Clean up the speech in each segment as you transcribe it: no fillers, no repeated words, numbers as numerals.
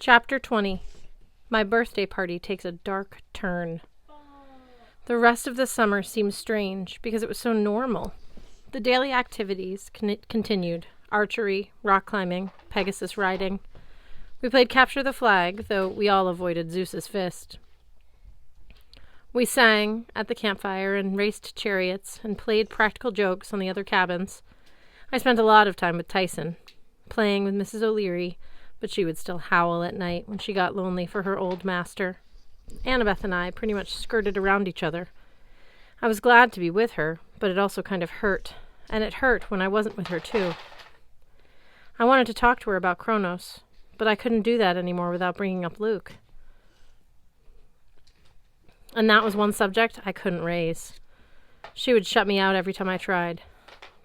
Chapter 20. My birthday party takes a dark turn. The rest of the summer seemed strange because it was so normal. The daily activities continued. Archery, rock climbing, Pegasus riding. We played capture the flag, though we all avoided Zeus's fist. We sang at the campfire and raced chariots and played practical jokes on the other cabins. I spent a lot of time with Tyson, playing with Mrs. O'Leary, but she would still howl at night when she got lonely for her old master. Annabeth and I pretty much skirted around each other. I was glad to be with her, but it also kind of hurt, and it hurt when I wasn't with her too. I wanted to talk to her about Kronos, but I couldn't do that anymore without bringing up Luke. And that was one subject I couldn't raise. She would shut me out every time I tried.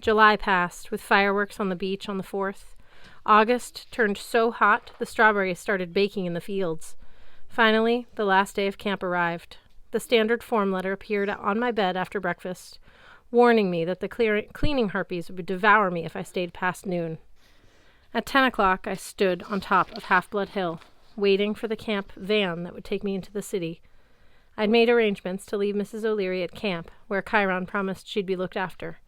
July passed, with fireworks on the beach on the 4th. August turned so hot, the strawberries started baking in the fields. Finally, the last day of camp arrived. The standard form letter appeared on my bed after breakfast, warning me that the cleaning harpies would devour me if I stayed past noon. At 10 o'clock, I stood on top of Half-Blood Hill, waiting for the camp van that would take me into the city. I'd made arrangements to leave Mrs. O'Leary at camp, where Chiron promised she'd be looked after.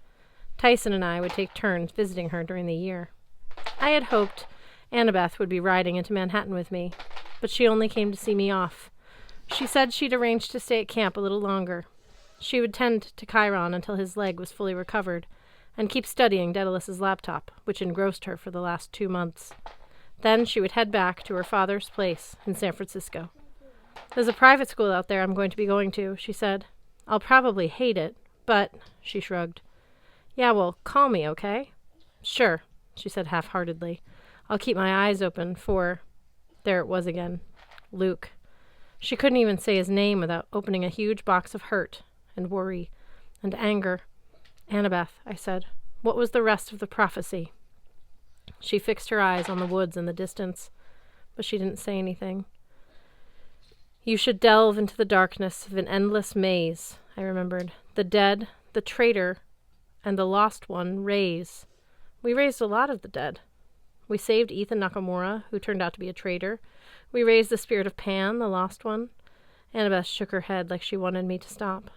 Tyson and I would take turns visiting her during the year. I had hoped Annabeth would be riding into Manhattan with me, but she only came to see me off. She said she'd arranged to stay at camp a little longer. She would tend to Chiron until his leg was fully recovered, and keep studying Daedalus's laptop, which engrossed her for the last 2 months. Then she would head back to her father's place in San Francisco. There's a private school out there I'm going to be going to, she said. I'll probably hate it, but, she shrugged. Yeah, well, call me, okay? Sure, she said half-heartedly. I'll keep my eyes open for... There it was again. Luke. She couldn't even say his name without opening a huge box of hurt and worry and anger. Annabeth, I said, what was the rest of the prophecy? She fixed her eyes on the woods in the distance, but she didn't say anything. You should delve into the darkness of an endless maze, I remembered. The dead, the traitor, and the lost one raise. We raised a lot of the dead. We saved Ethan Nakamura, who turned out to be a traitor. We raised the spirit of Pan, the lost one. Annabeth shook her head like she wanted me to stop.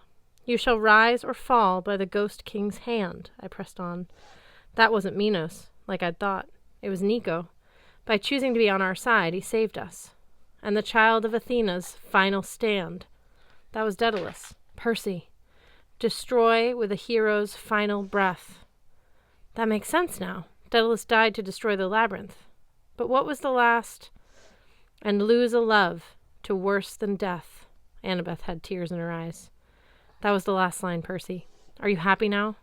You shall rise or fall by the Ghost King's hand, I pressed on. That wasn't Minos, like I'd thought. It was Nico. By choosing to be on our side, he saved us. And the child of Athena's final stand. That was Daedalus, Percy. Destroy with a hero's final breath. That makes sense now. Daedalus died to destroy the labyrinth. But what was the last? And lose a love to worse than death. Annabeth had tears in her eyes. That was the last line, Percy. Are you happy now?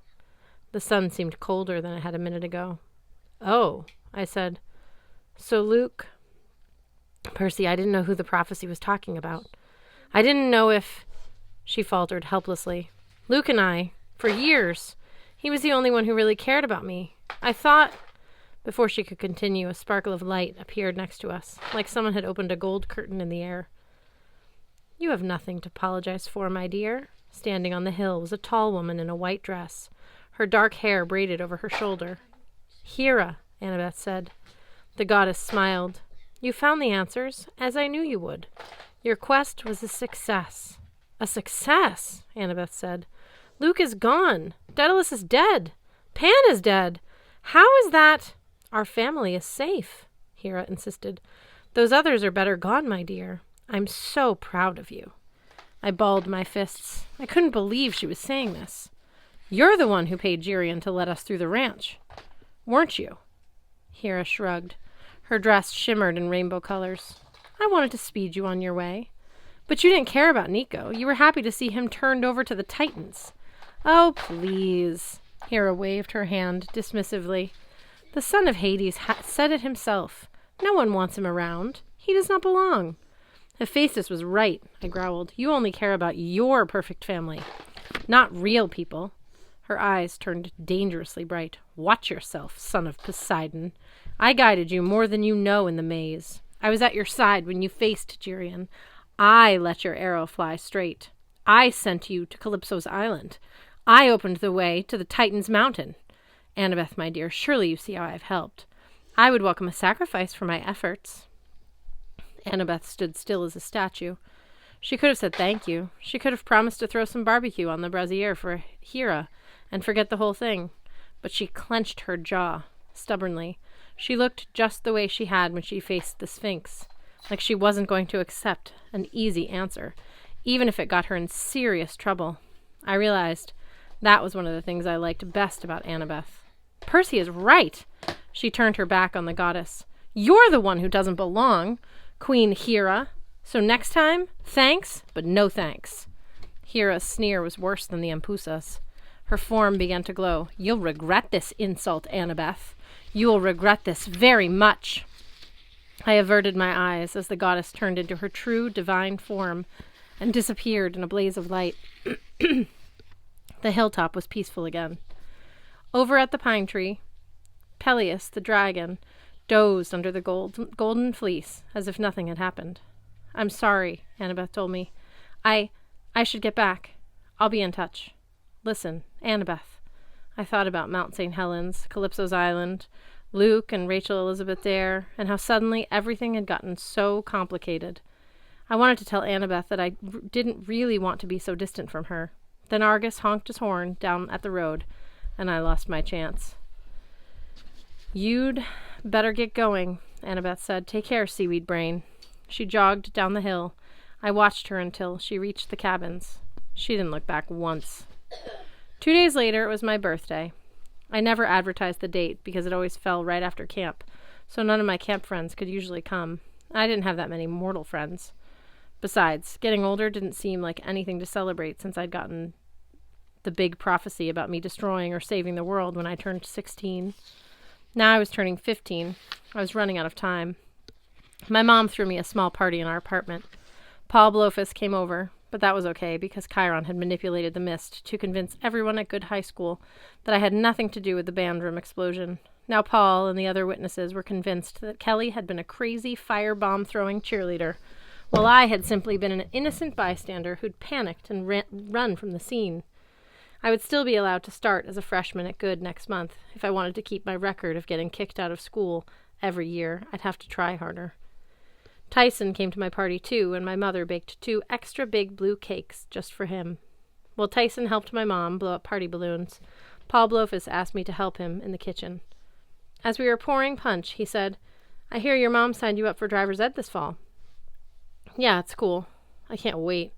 The sun seemed colder than it had a minute ago. Oh, I said. So Luke... Percy, I didn't know who the prophecy was talking about. I didn't know if... She faltered helplessly. Luke and I, for years, he was the only one who really cared about me. I thought... Before she could continue, a sparkle of light appeared next to us, like someone had opened a gold curtain in the air. You have nothing to apologize for, my dear. Standing on the hill was a tall woman in a white dress, her dark hair braided over her shoulder. Hera, Annabeth said. The goddess smiled. You found the answers, as I knew you would. Your quest was a success. A success, Annabeth said. Luke is gone. Daedalus is dead. Pan is dead. How is that? Our family is safe, Hera insisted. Those others are better gone, my dear. I'm so proud of you. I balled my fists. I couldn't believe she was saying this. You're the one who paid Jirian to let us through the ranch, weren't you? Hera shrugged. Her dress shimmered in rainbow colors. I wanted to speed you on your way. But you didn't care about Nico. You were happy to see him turned over to the Titans. Oh, please. Hera waved her hand dismissively. The son of Hades said it himself. No one wants him around. He does not belong. Hephaestus was right, I growled. You only care about your perfect family, not real people. Her eyes turned dangerously bright. Watch yourself, son of Poseidon. I guided you more than you know in the maze. I was at your side when you faced Jirian. I let your arrow fly straight. I sent you to Calypso's island. I opened the way to the Titan's mountain. Annabeth, my dear, surely you see how I've helped. I would welcome a sacrifice for my efforts. Annabeth stood still as a statue. She could have said thank you. She could have promised to throw some barbecue on the brazier for Hira and forget the whole thing. But she clenched her jaw, stubbornly. She looked just the way she had when she faced the Sphinx, like she wasn't going to accept an easy answer, even if it got her in serious trouble. I realized that was one of the things I liked best about Annabeth. Percy is right. She turned her back on the goddess. You're the one who doesn't belong, Queen Hira. So next time, thanks, but no thanks. Hira's sneer was worse than the Empusas. Her form began to glow. You'll regret this insult, Annabeth. You will regret this very much. I averted my eyes as the goddess turned into her true divine form and disappeared in a blaze of light. The hilltop was peaceful again. Over at the pine tree, Peleus, the dragon, dozed under the golden fleece as if nothing had happened. I'm sorry, Annabeth told me. I should get back. I'll be in touch. Listen, Annabeth. I thought about Mount St. Helens, Calypso's Island, Luke and Rachel Elizabeth Dare, and how suddenly everything had gotten so complicated. I wanted to tell Annabeth that I didn't really want to be so distant from her. Then Argus honked his horn down at the road, and I lost my chance. You'd better get going, Annabeth said. Take care, seaweed brain. She jogged down the hill. I watched her until she reached the cabins. She didn't look back once. 2 days later, it was my birthday. I never advertised the date because it always fell right after camp, so none of my camp friends could usually come. I didn't have that many mortal friends. Besides, getting older didn't seem like anything to celebrate since I'd gotten the big prophecy about me destroying or saving the world when I turned 16. Now I was turning 15. I was running out of time. My mom threw me a small party in our apartment. Paul Blofus came over, but that was okay because Chiron had manipulated the mist to convince everyone at Good High School that I had nothing to do with the band room explosion. Now Paul and the other witnesses were convinced that Kelly had been a crazy firebomb-throwing cheerleader, while I had simply been an innocent bystander who'd panicked and run from the scene. I would still be allowed to start as a freshman at Good next month. If I wanted to keep my record of getting kicked out of school every year, I'd have to try harder. Tyson came to my party too, and my mother baked 2 extra big blue cakes just for him. While Tyson helped my mom blow up party balloons, Paul Blofus asked me to help him in the kitchen. As we were pouring punch, he said, I hear your mom signed you up for driver's ed this fall. Yeah, it's cool. I can't wait.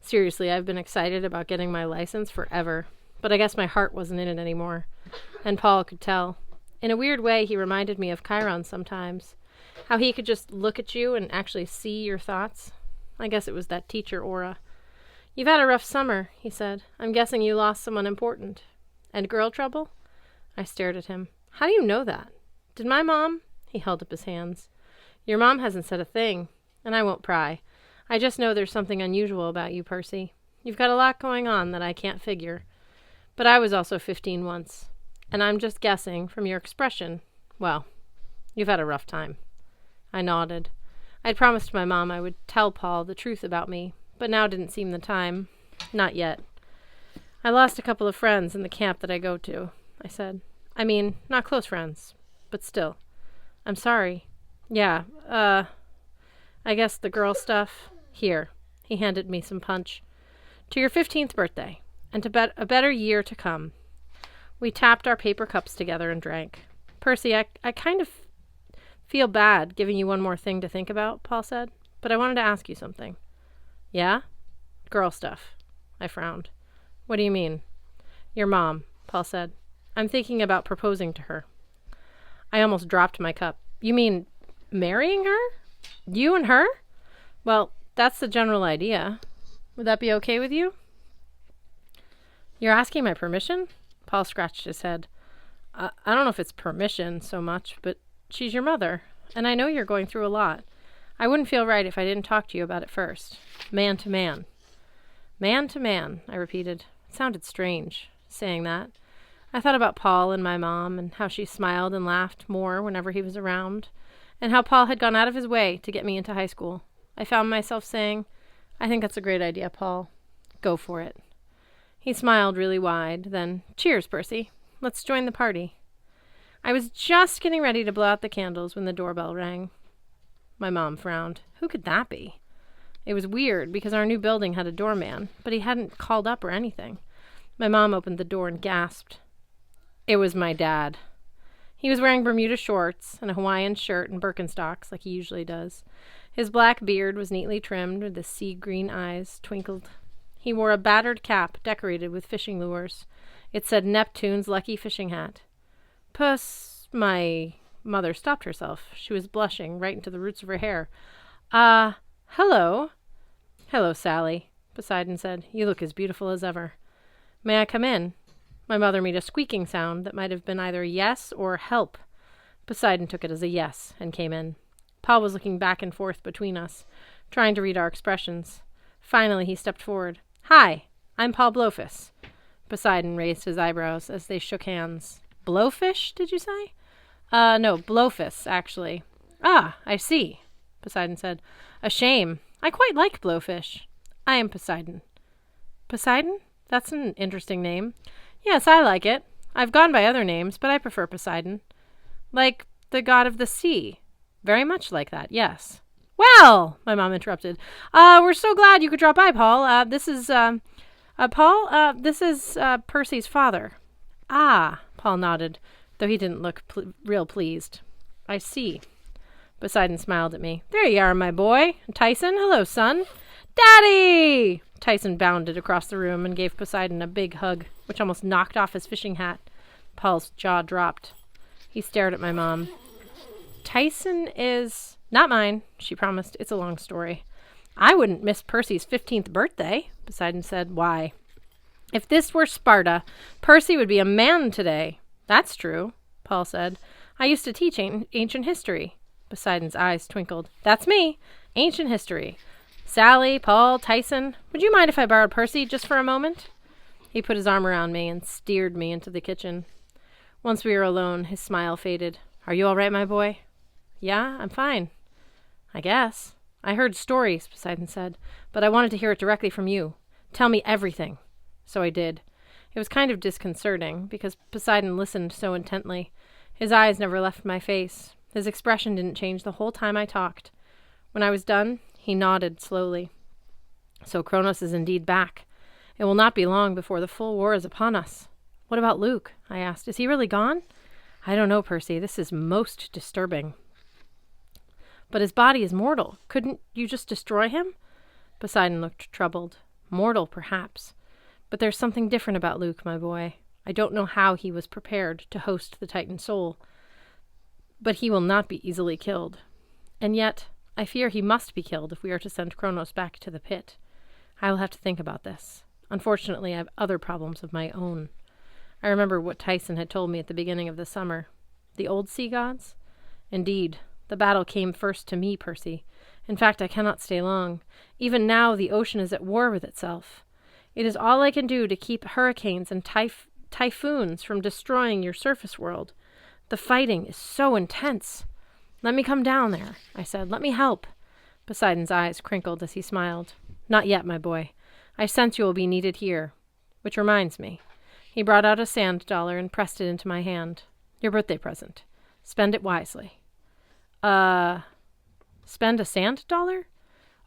Seriously, I've been excited about getting my license forever, but I guess my heart wasn't in it anymore, and Paul could tell. In a weird way, he reminded me of Chiron sometimes. How he could just look at you and actually see your thoughts. I guess it was that teacher aura. You've had a rough summer, he said. I'm guessing you lost someone important. And girl trouble? I stared at him. How do you know that? Did my mom? He held up his hands. Your mom hasn't said a thing, and I won't pry. I just know there's something unusual about you, Percy. You've got a lot going on that I can't figure. But I was also 15 once, and I'm just guessing from your expression, well, you've had a rough time. I nodded. I'd promised my mom I would tell Paul the truth about me, but now didn't seem the time. Not yet. I lost a couple of friends in the camp that I go to, I said. I mean, not close friends, but still. I'm sorry. Yeah, I guess the girl stuff. Here. He handed me some punch. To your 15th birthday, and to a better year to come. We tapped our paper cups together and drank. Percy, I kind of feel bad giving you one more thing to think about, Paul said, but I wanted to ask you something. Yeah? Girl stuff. I frowned. What do you mean? Your mom, Paul said. I'm thinking about proposing to her. I almost dropped my cup. You mean marrying her? You and her? Well, that's the general idea. Would that be okay with you? You're asking my permission? Paul scratched his head. I don't know if it's permission so much, but she's your mother, and I know you're going through a lot. I wouldn't feel right if I didn't talk to you about it first. Man to man. Man to man, I repeated. It sounded strange, saying that. I thought about Paul and my mom, and how she smiled and laughed more whenever he was around, and how Paul had gone out of his way to get me into high school. I found myself saying, I think that's a great idea, Paul. Go for it. He smiled really wide, then, cheers, Percy. Let's join the party. I was just getting ready to blow out the candles when the doorbell rang. My mom frowned. Who could that be? It was weird because our new building had a doorman, but he hadn't called up or anything. My mom opened the door and gasped. It was my dad. He was wearing Bermuda shorts and a Hawaiian shirt and Birkenstocks like he usually does. His black beard was neatly trimmed with the sea-green eyes twinkled. He wore a battered cap decorated with fishing lures. It said Neptune's lucky fishing hat. My mother stopped herself. She was blushing right into the roots of her hair. Hello. Hello, Sally, Poseidon said. You look as beautiful as ever. May I come in? My mother made a squeaking sound that might have been either yes or help. Poseidon took it as a yes and came in. Paul was looking back and forth between us, trying to read our expressions. Finally, he stepped forward. Hi, I'm Paul Blowfish. Poseidon raised his eyebrows as they shook hands. Blowfish, did you say? No, Blowfish, actually. Ah, I see, Poseidon said. A shame. I quite like Blowfish. I am Poseidon. Poseidon? That's an interesting name. Yes, I like it. I've gone by other names, but I prefer Poseidon. Like the god of the sea. Very much like that, yes. Well, my mom interrupted. We're so glad you could drop by, Paul. This is Percy's father. Ah, Paul nodded, though he didn't look real pleased. I see. Poseidon smiled at me. There you are, my boy. Tyson, hello, son. Daddy! Tyson bounded across the room and gave Poseidon a big hug, which almost knocked off his fishing hat. Paul's jaw dropped. He stared at my mom. Tyson is... Not mine, she promised. It's a long story. I wouldn't miss Percy's 15th birthday, Poseidon said. Why? If this were Sparta, Percy would be a man today. That's true, Paul said. I used to teach ancient history. Poseidon's eyes twinkled. That's me. Ancient history. Sally, Paul, Tyson, would you mind if I borrowed Percy just for a moment? He put his arm around me and steered me into the kitchen. Once we were alone, his smile faded. Are you all right, my boy? Yeah, I'm fine. I guess. I heard stories, Poseidon said, but I wanted to hear it directly from you. Tell me everything. So I did. It was kind of disconcerting, because Poseidon listened so intently. His eyes never left my face. His expression didn't change the whole time I talked. When I was done, he nodded slowly. So Kronos is indeed back. It will not be long before the full war is upon us. What about Luke? I asked. Is he really gone? I don't know, Percy. This is most disturbing. But his body is mortal. Couldn't you just destroy him? Poseidon looked troubled. Mortal, perhaps. But there's something different about Luke, my boy. I don't know how he was prepared to host the Titan soul. But he will not be easily killed. And yet, I fear he must be killed if we are to send Kronos back to the pit. I will have to think about this. Unfortunately, I have other problems of my own. I remember what Tyson had told me at the beginning of the summer. The old sea gods? Indeed, the battle came first to me, Percy. In fact, I cannot stay long. Even now, the ocean is at war with itself. It is all I can do to keep hurricanes and typhoons from destroying your surface world. The fighting is so intense. Let me come down there, I said. Let me help. Poseidon's eyes crinkled as he smiled. Not yet, my boy. I sense you will be needed here. Which reminds me. He brought out a sand dollar and pressed it into my hand. Your birthday present. Spend it wisely. Spend a sand dollar?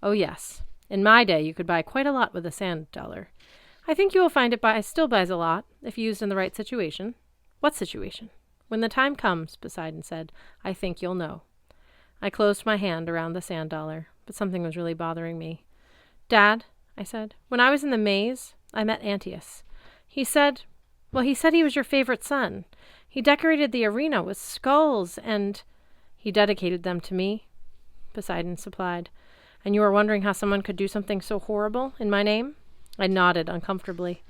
Oh, yes. In my day, you could buy quite a lot with a sand dollar. I think you will find it still buys a lot, if used in the right situation. What situation? When the time comes, Poseidon said, I think you'll know. I closed my hand around the sand dollar, but something was really bothering me. Dad, I said, when I was in the maze, I met Antaeus. He said he was your favorite son. He decorated the arena with skulls and... He dedicated them to me, Poseidon supplied. And you were wondering how someone could do something so horrible in my name? I nodded uncomfortably.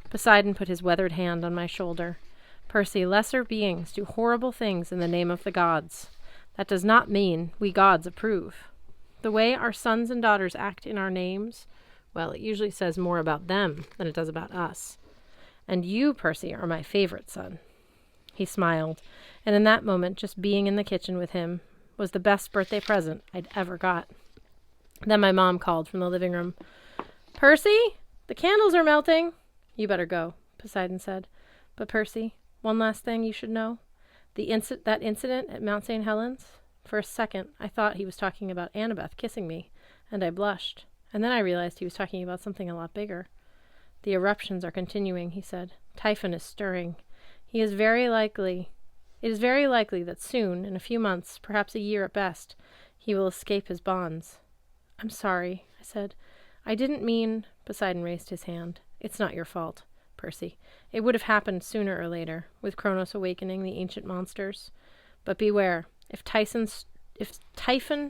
Poseidon put his weathered hand on my shoulder. Percy, lesser beings do horrible things in the name of the gods. That does not mean we gods approve. The way our sons and daughters act in our names, well, it usually says more about them than it does about us. And you, Percy, are my favorite son. He smiled, and in that moment, just being in the kitchen with him was the best birthday present I'd ever got. Then my mom called from the living room. Percy, the candles are melting. You better go, Poseidon said. But Percy, one last thing you should know. That incident at Mount St. Helens, For a second, I thought he was talking about Annabeth kissing me, and I blushed. And then I realized he was talking about something a lot bigger. The eruptions are continuing, he said. Typhon is stirring. It is very likely that soon, in a few months, perhaps a year at best, he will escape his bonds. I'm sorry, I said. I didn't mean... Poseidon raised his hand. It's not your fault, Percy. It would have happened sooner or later, with Kronos awakening the ancient monsters. But beware, if Typhon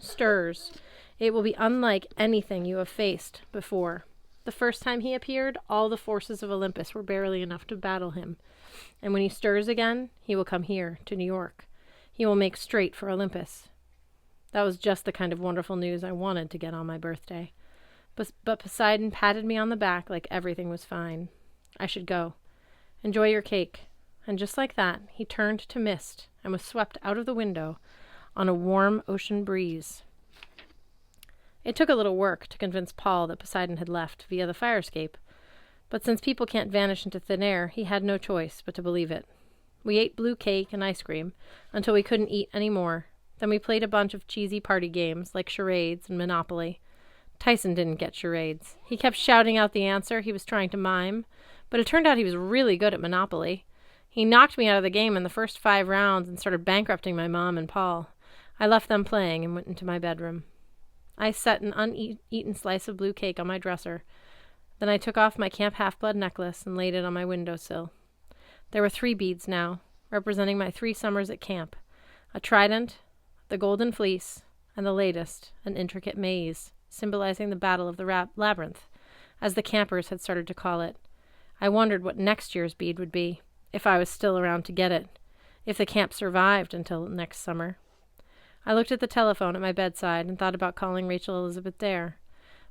stirs, it will be unlike anything you have faced before. The first time he appeared, all the forces of Olympus were barely enough to battle him. And when he stirs again, he will come here, to New York. He will make straight for Olympus. That was just the kind of wonderful news I wanted to get on my birthday. But Poseidon patted me on the back like everything was fine. I should go. Enjoy your cake. And just like that, he turned to mist and was swept out of the window on a warm ocean breeze. It took a little work to convince Paul that Poseidon had left via the fire escape, but since people can't vanish into thin air, he had no choice but to believe it. We ate blue cake and ice cream until we couldn't eat any more. Then we played a bunch of cheesy party games like charades and Monopoly. Tyson didn't get charades. He kept shouting out the answer he was trying to mime, but it turned out he was really good at Monopoly. He knocked me out of the game in the first 5 rounds and started bankrupting my mom and Paul. I left them playing and went into my bedroom. I set an uneaten slice of blue cake on my dresser. Then I took off my Camp Half-Blood necklace and laid it on my windowsill. There were 3 beads now, representing my 3 summers at camp. A trident, the golden fleece, and the latest, an intricate maze, symbolizing the Battle of the Labyrinth, as the campers had started to call it. I wondered what next year's bead would be, if I was still around to get it, if the camp survived until next summer. I looked at the telephone at my bedside and thought about calling Rachel Elizabeth Dare.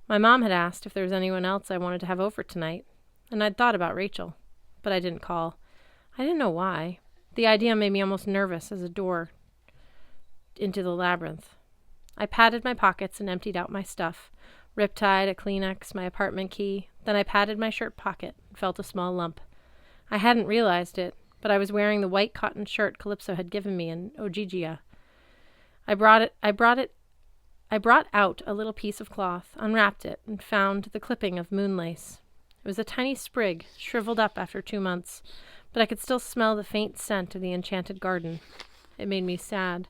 My mom had asked if there was anyone else I wanted to have over tonight, and I'd thought about Rachel, but I didn't call. I didn't know why. The idea made me almost nervous as a door into the labyrinth. I patted my pockets and emptied out my stuff. Riptide, a Kleenex, my apartment key. Then I patted my shirt pocket and felt a small lump. I hadn't realized it, but I was wearing the white cotton shirt Calypso had given me in Ogygia. I brought out a little piece of cloth, unwrapped it, and found the clipping of moonlace. It was a tiny sprig, shriveled up after 2 months, but I could still smell the faint scent of the enchanted garden. It made me sad.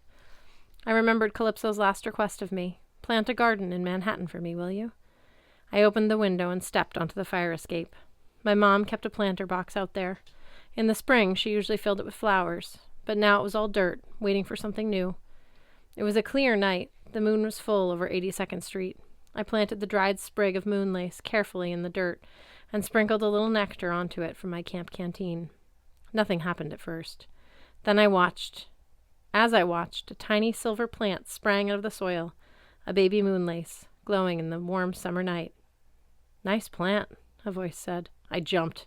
I remembered Calypso's last request of me. Plant a garden in Manhattan for me, will you? I opened the window and stepped onto the fire escape. My mom kept a planter box out there. In the spring, she usually filled it with flowers, but now it was all dirt, waiting for something new. It was a clear night. The moon was full over 82nd Street. I planted the dried sprig of moonlace carefully in the dirt and sprinkled a little nectar onto it from my camp canteen. Nothing happened at first. Then I watched. As I watched, a tiny silver plant sprang out of the soil, a baby moonlace, glowing in the warm summer night. Nice plant, a voice said. I jumped.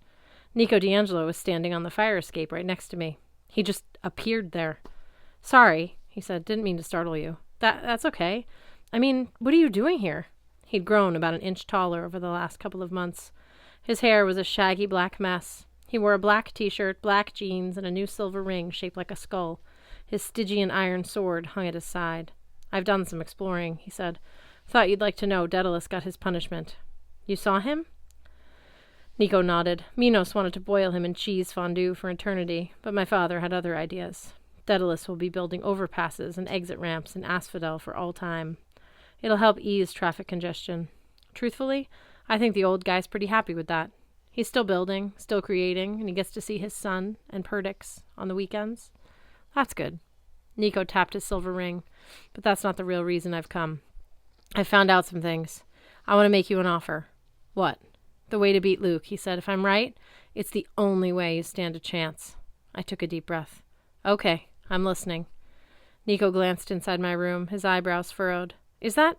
Nico D'Angelo was standing on the fire escape right next to me. He just appeared there. Sorry, he said. Didn't mean to startle you. That's okay. I mean, what are you doing here? He'd grown about 1 inch taller over the last couple of months. His hair was a shaggy black mess. He wore a black t-shirt, black jeans, and a new silver ring shaped like a skull. His Stygian iron sword hung at his side. I've done some exploring, he said. Thought you'd like to know Daedalus got his punishment. You saw him? Nico nodded. Minos wanted to boil him in cheese fondue for eternity, but my father had other ideas. Daedalus will be building overpasses and exit ramps in Asphodel for all time. It'll help ease traffic congestion. Truthfully, I think the old guy's pretty happy with that. He's still building, still creating, and he gets to see his son and Perdix on the weekends. That's good. Nico tapped his silver ring. But that's not the real reason I've come. I've found out some things. I want to make you an offer. What? The way to beat Luke, he said. If I'm right, it's the only way you stand a chance. I took a deep breath. Okay, I'm listening. Nico glanced inside my room, his eyebrows furrowed. Is that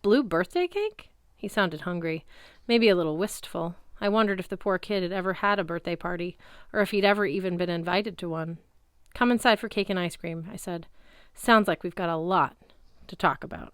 blue birthday cake? He sounded hungry, maybe a little wistful. I wondered if the poor kid had ever had a birthday party, or if he'd ever even been invited to one. Come inside for cake and ice cream, I said. Sounds like we've got a lot to talk about.